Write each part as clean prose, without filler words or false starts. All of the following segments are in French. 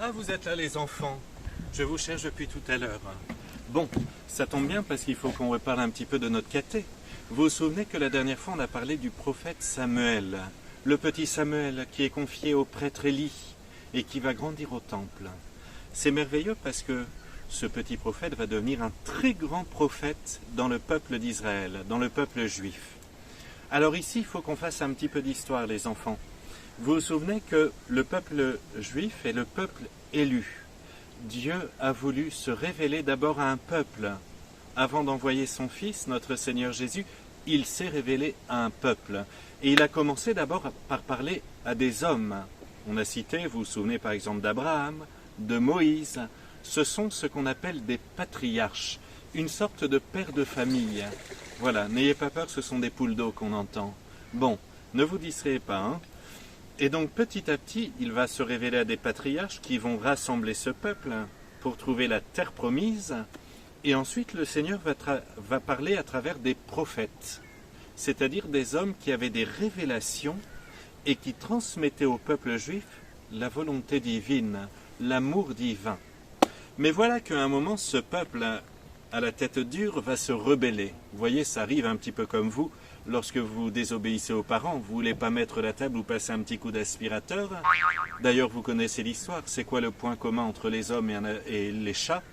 Ah, vous êtes là les enfants. Je vous cherche depuis tout à l'heure. Bon, ça tombe bien parce qu'il faut qu'on reparle un petit peu de notre caté. Vous vous souvenez que la dernière fois on a parlé du prophète Samuel, le petit Samuel qui est confié au prêtre Élie et qui va grandir au temple. C'est merveilleux parce que ce petit prophète va devenir un très grand prophète dans le peuple d'Israël, dans le peuple juif. Alors ici, il faut qu'on fasse un petit peu d'histoire les enfants. Vous vous souvenez que le peuple juif est le peuple élu. Dieu a voulu se révéler d'abord à un peuple. Avant d'envoyer son Fils, notre Seigneur Jésus, il s'est révélé à un peuple. Et il a commencé d'abord par parler à des hommes. On a cité, vous vous souvenez par exemple d'Abraham, de Moïse. Ce sont ce qu'on appelle des patriarches, une sorte de père de famille. Voilà, n'ayez pas peur, ce sont des poules d'eau qu'on entend. Bon, ne vous distrayez pas, hein. Et donc petit à petit, il va se révéler à des patriarches qui vont rassembler ce peuple pour trouver la terre promise. Et ensuite, le Seigneur va parler à travers des prophètes, c'est-à-dire des hommes qui avaient des révélations et qui transmettaient au peuple juif la volonté divine, l'amour divin. Mais voilà qu'à un moment, ce peuple à la tête dure va se rebeller. Vous voyez, ça arrive un petit peu comme vous. Lorsque vous désobéissez aux parents, vous ne voulez pas mettre la table ou passer un petit coup d'aspirateur. D'ailleurs, vous connaissez l'histoire. C'est quoi le point commun entre les hommes et les chats?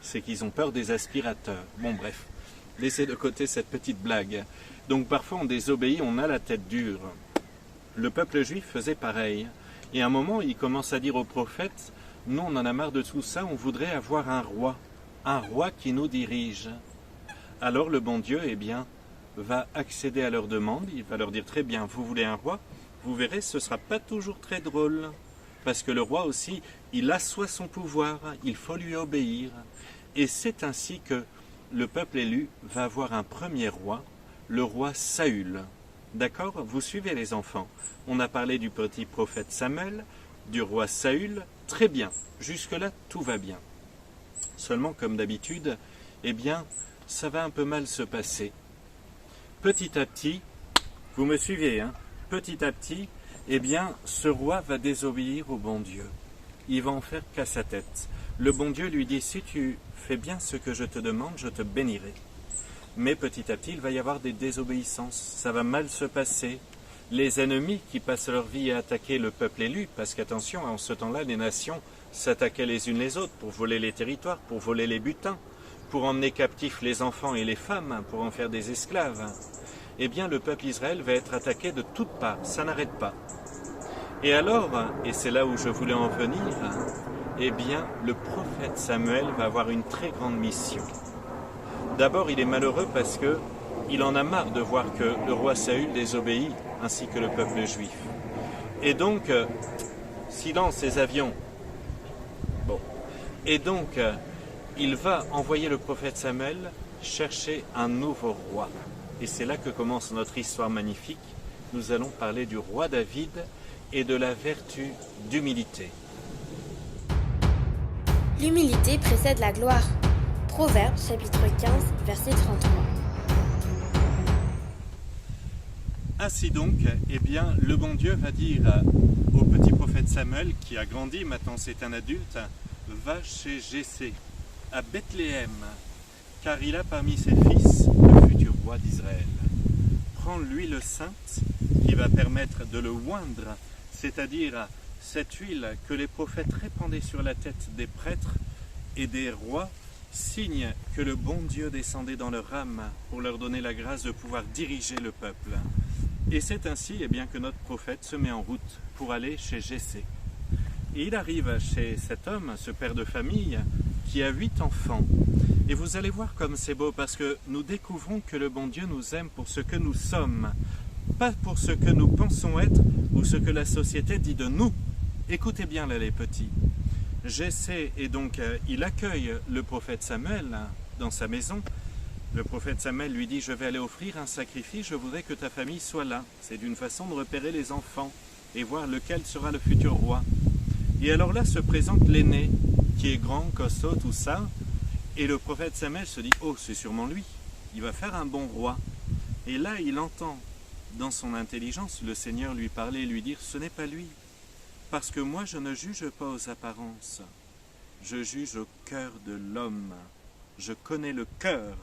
C'est qu'ils ont peur des aspirateurs. Bon, bref, laissez de côté cette petite blague. Donc parfois, on désobéit, on a la tête dure. Le peuple juif faisait pareil. Et à un moment, il commence à dire aux prophètes, « Nous, on en a marre de tout ça, on voudrait avoir un roi qui nous dirige. » Alors le bon Dieu, eh bien, va accéder à leur demande, il va leur dire très bien, vous voulez un roi, vous verrez, ce ne sera pas toujours très drôle, parce que le roi aussi, il assoit son pouvoir, il faut lui obéir, et c'est ainsi que le peuple élu va avoir un premier roi, le roi Saül. D'accord? Vous suivez les enfants? On a parlé du petit prophète Samuel, du roi Saül, très bien, jusque-là tout va bien. Seulement, comme d'habitude, eh bien, ça va un peu mal se passer. Petit à petit, vous me suivez, hein? Petit à petit, eh bien, ce roi va désobéir au bon Dieu. Il va en faire qu'à sa tête. Le bon Dieu lui dit, si tu fais bien ce que je te demande, je te bénirai. Mais petit à petit, il va y avoir des désobéissances. Ça va mal se passer. Les ennemis qui passent leur vie à attaquer le peuple élu, parce qu'attention, en ce temps-là, les nations s'attaquaient les unes les autres pour voler les territoires, pour voler les butins, pour emmener captifs les enfants et les femmes, pour en faire des esclaves. Eh bien, le peuple Israël va être attaqué de toutes parts, ça n'arrête pas. Et alors, et c'est là où je voulais en venir, eh bien, le prophète Samuel va avoir une très grande mission. D'abord, il est malheureux parce que il en a marre de voir que le roi Saül désobéit, ainsi que le peuple juif. Et donc, silence les avions. Bon. Et donc, il va envoyer le prophète Samuel chercher un nouveau roi. Et c'est là que commence notre histoire magnifique. Nous allons parler du roi David et de la vertu d'humilité. L'humilité précède la gloire. Proverbes chapitre 15, verset 33. Ainsi donc, eh bien, le bon Dieu va dire au petit prophète Samuel, qui a grandi, maintenant c'est un adulte, va chez Jessé, à Bethléem, car il a parmi ses fils le futur roi d'Israël. Prends l'huile sainte qui va permettre de le oindre, c'est-à-dire cette huile que les prophètes répandaient sur la tête des prêtres et des rois, signe que le bon Dieu descendait dans leur âme pour leur donner la grâce de pouvoir diriger le peuple. Et c'est ainsi eh bien, que notre prophète se met en route pour aller chez Jessé. Et il arrive chez cet homme, ce père de famille, qui a 8 enfants. Et vous allez voir comme c'est beau, parce que nous découvrons que le bon Dieu nous aime pour ce que nous sommes, pas pour ce que nous pensons être ou ce que la société dit de nous. Écoutez bien là les petits. Jessé, et donc il accueille le prophète Samuel dans sa maison. Le prophète Samuel lui dit, je vais aller offrir un sacrifice, je voudrais que ta famille soit là. C'est une façon de repérer les enfants et voir lequel sera le futur roi. Et alors là se présente l'aîné, qui est grand, costaud, tout ça. Et le prophète Samuel se dit, oh, c'est sûrement lui, il va faire un bon roi. Et là, il entend dans son intelligence le Seigneur lui parler et lui dire, ce n'est pas lui. Parce que moi, je ne juge pas aux apparences. Je juge au cœur de l'homme. Je connais le cœur.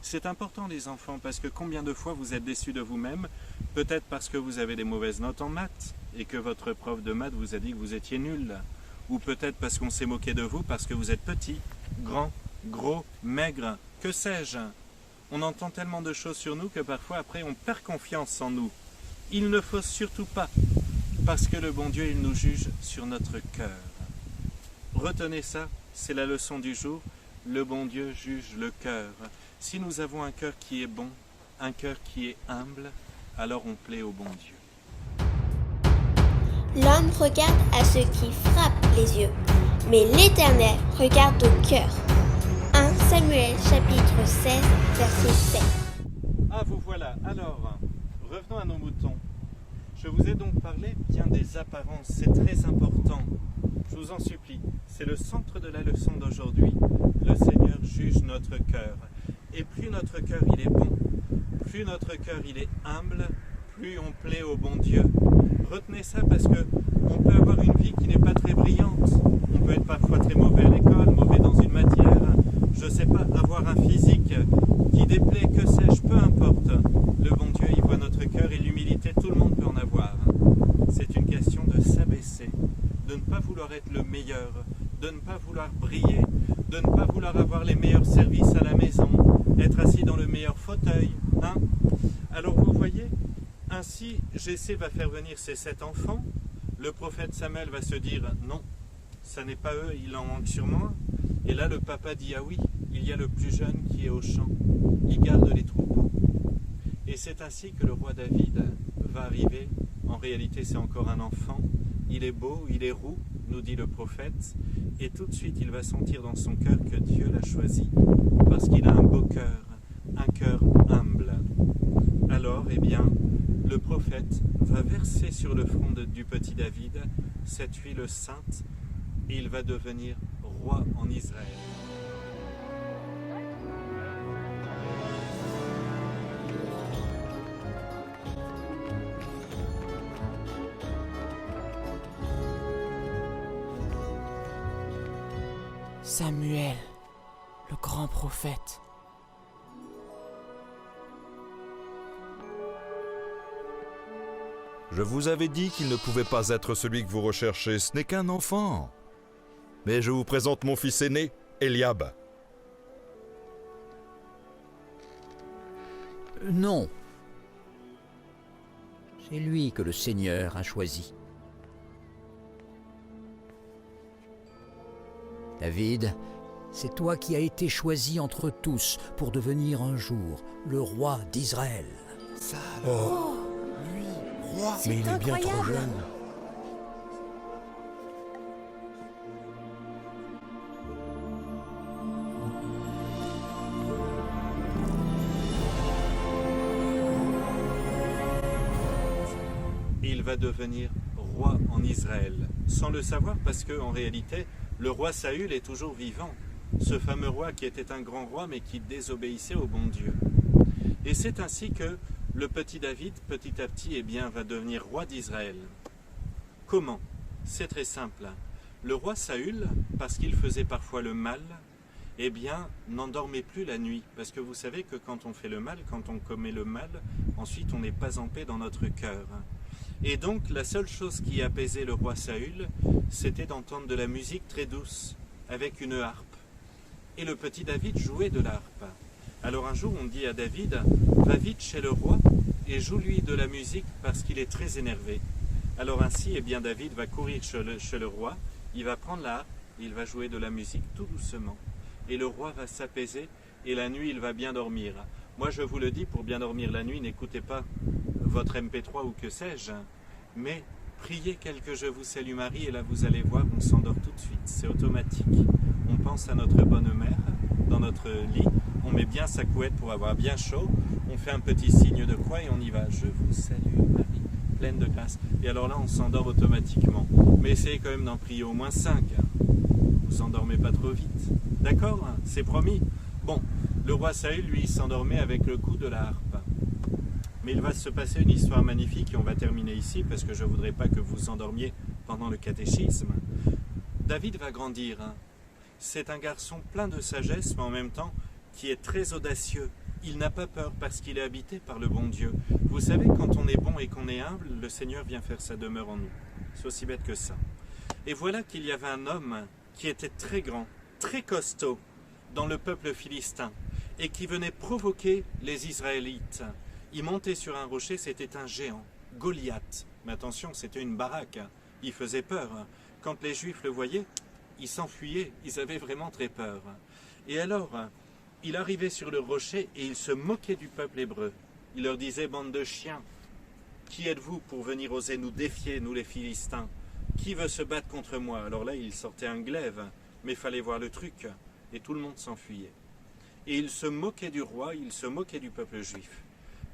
C'est important, les enfants, parce que combien de fois vous êtes déçus de vous-même, peut-être parce que vous avez des mauvaises notes en maths, et que votre prof de maths vous a dit que vous étiez nul. Ou peut-être parce qu'on s'est moqué de vous parce que vous êtes petit, grand, gros, maigre, que sais-je. On entend tellement de choses sur nous que parfois après on perd confiance en nous. Il ne faut surtout pas, parce que le bon Dieu, il nous juge sur notre cœur. Retenez ça, c'est la leçon du jour. Le bon Dieu juge le cœur. Si nous avons un cœur qui est bon, un cœur qui est humble, alors on plaît au bon Dieu. L'homme regarde à ce qui frappe les yeux, mais l'Éternel regarde au cœur. 1 Samuel chapitre 16, verset 7. Ah, vous voilà. Alors, revenons à nos moutons. Je vous ai donc parlé bien des apparences. C'est très important. Je vous en supplie. C'est le centre de la leçon d'aujourd'hui. Le Seigneur juge notre cœur. Et plus notre cœur il est bon, plus notre cœur il est humble, plus on plaît au bon Dieu. Retenez ça parce que on peut avoir une vie qui n'est pas très brillante. On peut être parfois très mauvais à l'école, mauvais dans une matière. Je sais pas, avoir un physique qui déplaît, que sais-je, peu importe. Le bon Dieu, il voit notre cœur et l'humilité, tout le monde peut en avoir. C'est une question de s'abaisser, de ne pas vouloir être le meilleur, de ne pas vouloir briller, de ne pas vouloir avoir les meilleurs services à la maison, être assis dans le meilleur fauteuil. Hein? Alors vous voyez, ainsi Jessé va faire venir ses 7 enfants, le prophète Samuel va se dire non, ça n'est pas eux, il en manque sûrement un. Et là le papa dit ah oui, il y a le plus jeune qui est au champ, il garde les troupeaux. Et c'est ainsi que le roi David va arriver. En réalité c'est encore un enfant, il est beau, il est roux, nous dit le prophète, et tout de suite il va sentir dans son cœur que Dieu l'a choisi, parce qu'il a un beau cœur, un cœur humble. Alors, eh bien, le prophète va verser sur le front du petit David cette huile sainte, et il va devenir roi en Israël. Samuel, le grand prophète. Je vous avais dit qu'il ne pouvait pas être celui que vous recherchez, ce n'est qu'un enfant. Mais je vous présente mon fils aîné, Eliab. Non. C'est lui que le Seigneur a choisi. David, c'est toi qui as été choisi entre tous pour devenir un jour le roi d'Israël. Ça alors, lui, roi, mais il est bien trop jeune. Il va devenir roi en Israël, sans le savoir parce qu'en réalité, le roi Saül est toujours vivant, ce fameux roi qui était un grand roi mais qui désobéissait au bon Dieu. Et c'est ainsi que le petit David, petit à petit, eh bien, va devenir roi d'Israël. Comment? C'est très simple. Le roi Saül, parce qu'il faisait parfois le mal, eh bien, n'endormait plus la nuit. Parce que vous savez que quand on fait le mal, quand on commet le mal, ensuite on n'est pas en paix dans notre cœur. Et donc, la seule chose qui apaisait le roi Saül, c'était d'entendre de la musique très douce, avec une harpe. Et le petit David jouait de l'harpe. Alors un jour, on dit à David, va vite chez le roi et joue-lui de la musique parce qu'il est très énervé. Alors ainsi, eh bien, David va courir chez le roi, il va prendre la harpe, il va jouer de la musique tout doucement. Et le roi va s'apaiser et la nuit, il va bien dormir. Moi, je vous le dis, pour bien dormir la nuit, n'écoutez pas votre MP3 ou que sais-je, mais priez quelque Je vous salue Marie et là, vous allez voir, on s'endort tout de suite. C'est automatique. On pense à notre bonne mère dans notre lit, on met bien sa couette pour avoir bien chaud, on fait un petit signe de croix et on y va. Je vous salue Marie, pleine de grâce. Et alors là, on s'endort automatiquement. Mais essayez quand même d'en prier au moins 5. Vous endormez pas trop vite. D'accord? C'est promis. Bon, le roi Saül, lui, il s'endormait avec le coup de la harpe. Mais il va se passer une histoire magnifique et on va terminer ici parce que je ne voudrais pas que vous endormiez pendant le catéchisme, David va grandir. C'est un garçon plein de sagesse, mais en même temps qui est très audacieux. Il n'a pas peur parce qu'il est habité par le bon Dieu. Vous savez, quand on est bon et qu'on est humble, le Seigneur vient faire sa demeure en nous. C'est aussi bête que ça. Et voilà qu'il y avait un homme qui était très grand, très costaud dans le peuple philistin et qui venait provoquer les Israélites. Il montait sur un rocher, c'était un géant, Goliath. Mais attention, c'était une baraque, il faisait peur. Quand les Juifs le voyaient, ils s'enfuyaient, ils avaient vraiment très peur. Et alors, il arrivait sur le rocher et il se moquait du peuple hébreu. Il leur disait, bande de chiens, qui êtes-vous pour venir oser nous défier, nous les Philistins? Qui veut se battre contre moi? Alors là, il sortait un glaive, mais il fallait voir le truc, et tout le monde s'enfuyait. Et il se moquait du roi, il se moquait du peuple juif.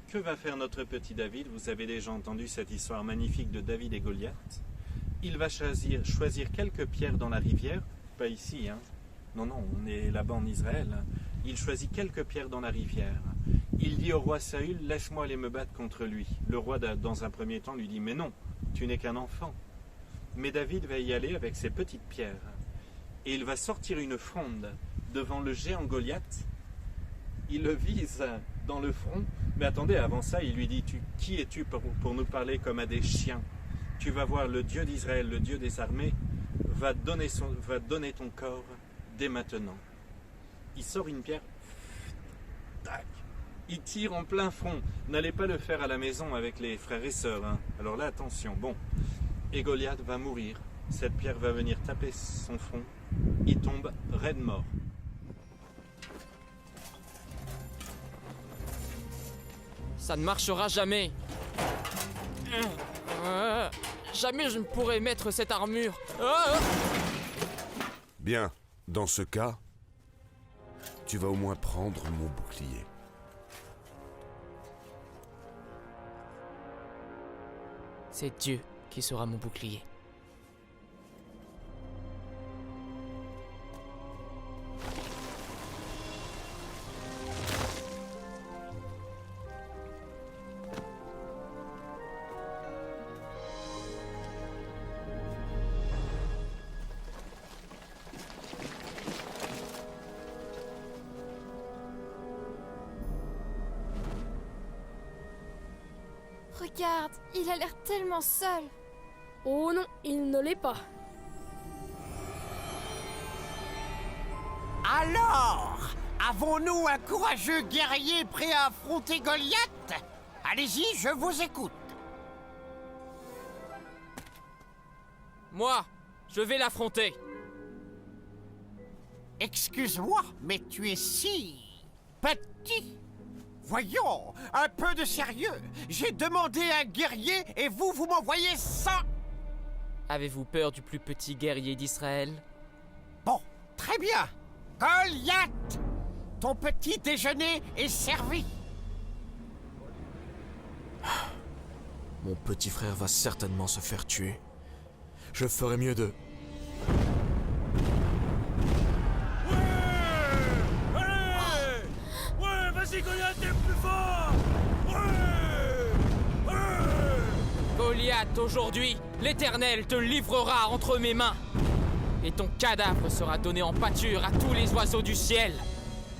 Que va faire notre petit David? Vous avez déjà entendu cette histoire magnifique de David et Goliath. Il va choisir quelques pierres dans la rivière, pas ici, hein. Non, on est là-bas en Israël. Il choisit quelques pierres dans la rivière. Il dit au roi Saül, laisse-moi aller me battre contre lui. Le roi, dans un premier temps, lui dit, mais non, tu n'es qu'un enfant. Mais David va y aller avec ses petites pierres. Et il va sortir une fronde devant le géant Goliath. Il le vise dans le front. Mais attendez, avant ça, il lui dit, qui es-tu pour nous parler comme à des chiens? Tu vas voir le Dieu d'Israël, le Dieu des armées, va donner ton corps dès maintenant. Il sort une pierre. Tac. Il tire en plein front. N'allez pas le faire à la maison avec les frères et sœurs. Hein. Alors là, attention. Bon. Et Goliath va mourir. Cette pierre va venir taper son front. Il tombe raide mort. Ça ne marchera jamais. Jamais je ne pourrai mettre cette armure. Bien, dans ce cas, tu vas au moins prendre mon bouclier. C'est Dieu qui sera mon bouclier. Regarde, il a l'air tellement seul. Oh non, il ne l'est pas. Alors, avons-nous un courageux guerrier prêt à affronter Goliath? Allez-y, je vous écoute. Moi, je vais l'affronter. Excuse-moi, mais tu es si petit. Voyons, un peu de sérieux. J'ai demandé un guerrier et vous m'envoyez ça. Avez-vous peur du plus petit guerrier d'Israël? Bon, très bien. Goliath, ton petit déjeuner est servi. Mon petit frère va certainement se faire tuer. Je ferais mieux de... Ouais, vas-y Goliath, t'es le plus fort. Goliath, aujourd'hui, l'Éternel te livrera entre mes mains. Et ton cadavre sera donné en pâture à tous les oiseaux du ciel.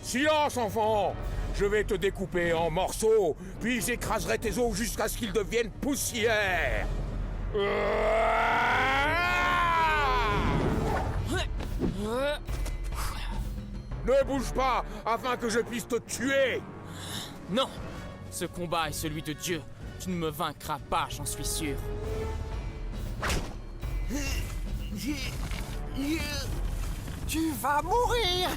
Silence, enfant. Je vais te découper en morceaux, puis j'écraserai tes os jusqu'à ce qu'ils deviennent poussière. Ne bouge pas, afin que je puisse te tuer. Non, ce combat est celui de Dieu. Tu ne me vaincras pas, j'en suis sûr. Tu vas mourir.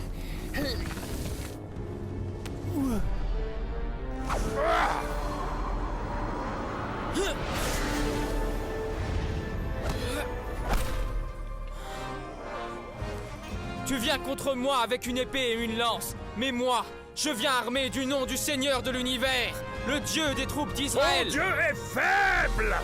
Tu viens contre moi avec une épée et une lance, mais moi, je viens armé du nom du Seigneur de l'univers, le Dieu des troupes d'Israël. Mon Dieu est faible.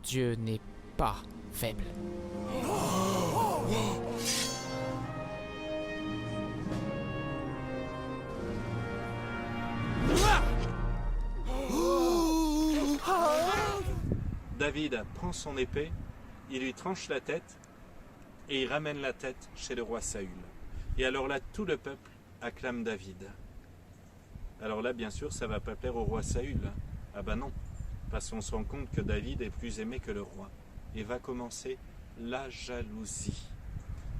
Dieu n'est pas faible. David prend son épée, il lui tranche la tête et il ramène la tête chez le roi Saül. Et alors là, tout le peuple acclame David. Alors là, bien sûr, ça ne va pas plaire au roi Saül. Ah ben non, parce qu'on se rend compte que David est plus aimé que le roi. Et va commencer la jalousie.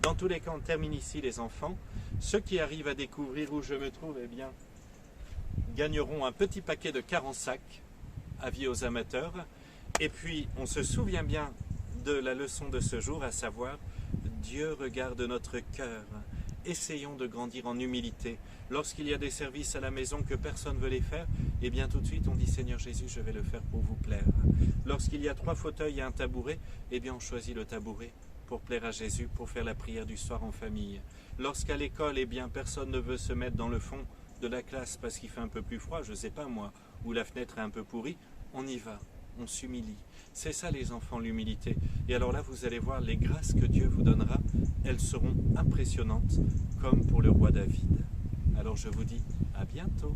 Dans tous les cas, on termine ici les enfants. Ceux qui arrivent à découvrir où je me trouve, eh bien, gagneront un petit paquet de 40 sacs, avis aux amateurs. Et puis, on se souvient bien de la leçon de ce jour, à savoir, Dieu regarde notre cœur. Essayons de grandir en humilité. Lorsqu'il y a des services à la maison que personne ne veut les faire, eh bien tout de suite on dit Seigneur Jésus, je vais le faire pour vous plaire. Lorsqu'il y a 3 fauteuils et un tabouret, eh bien on choisit le tabouret pour plaire à Jésus, pour faire la prière du soir en famille. Lorsqu'à l'école, eh bien personne ne veut se mettre dans le fond de la classe parce qu'il fait un peu plus froid, je ne sais pas moi, ou la fenêtre est un peu pourrie, on y va. On s'humilie. C'est ça les enfants, l'humilité. Et alors là, vous allez voir les grâces que Dieu vous donnera. Elles seront impressionnantes, comme pour le roi David. Alors je vous dis à bientôt.